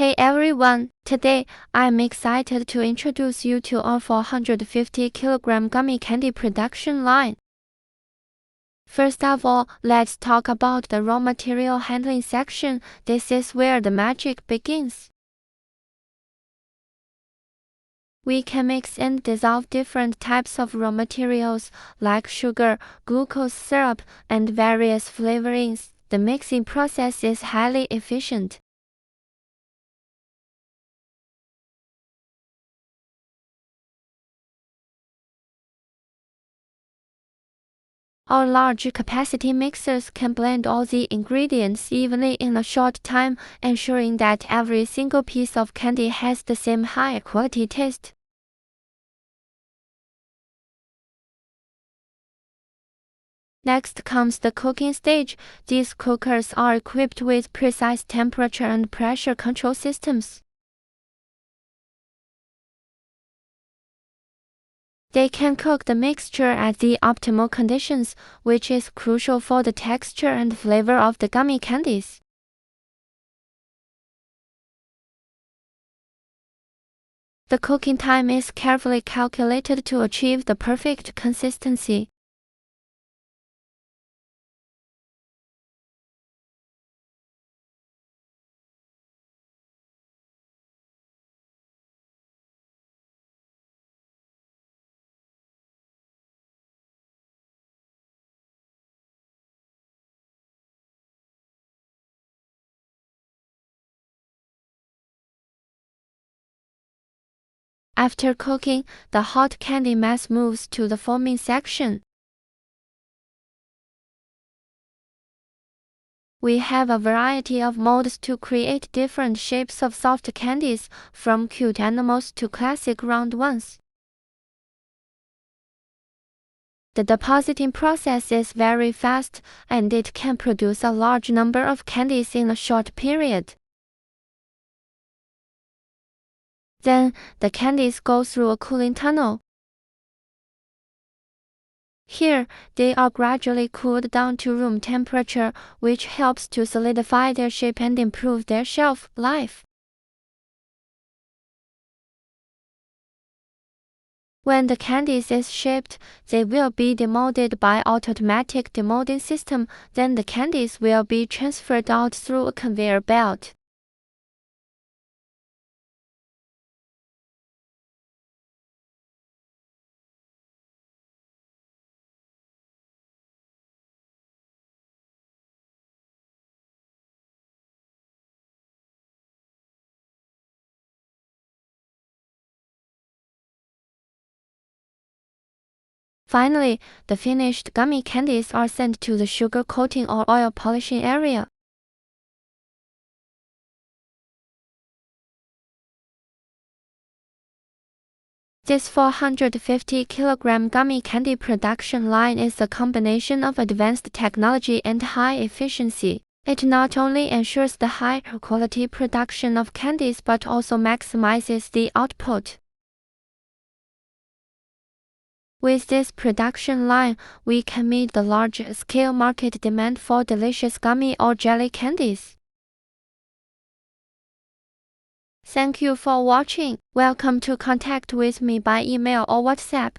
Hey everyone, today I'm excited to introduce you to our 450 kg gummy candy production line. First of all, let's talk about the raw material handling section. This is where the magic begins. We can mix and dissolve different types of raw materials like sugar, glucose syrup, and various flavorings. The mixing process is highly efficient. Our large capacity mixers can blend all the ingredients evenly in a short time, ensuring that every single piece of candy has the same high-quality taste. Next comes the cooking stage. These cookers are equipped with precise temperature and pressure control systems. They can cook the mixture at the optimal conditions, which is crucial for the texture and flavor of the gummy candies. The cooking time is carefully calculated to achieve the perfect consistency. After cooking, the hot candy mass moves to the forming section. We have a variety of molds to create different shapes of soft candies, from cute animals to classic round ones. The depositing process is very fast, and it can produce a large number of candies in a short period. Then, the candies go through a cooling tunnel. Here, they are gradually cooled down to room temperature, which helps to solidify their shape and improve their shelf life. When the candies is shipped, they will be demolded by automatic demolding system. Then the candies will be transferred out through a conveyor belt. Finally, the finished gummy candies are sent to the sugar coating or oil polishing area. This 450 kg gummy candy production line is a combination of advanced technology and high efficiency. It not only ensures the high quality production of candies but also maximizes the output. With this production line, we can meet the large-scale market demand for delicious gummy or jelly candies. Thank you for watching. Welcome to contact with me by email or WhatsApp.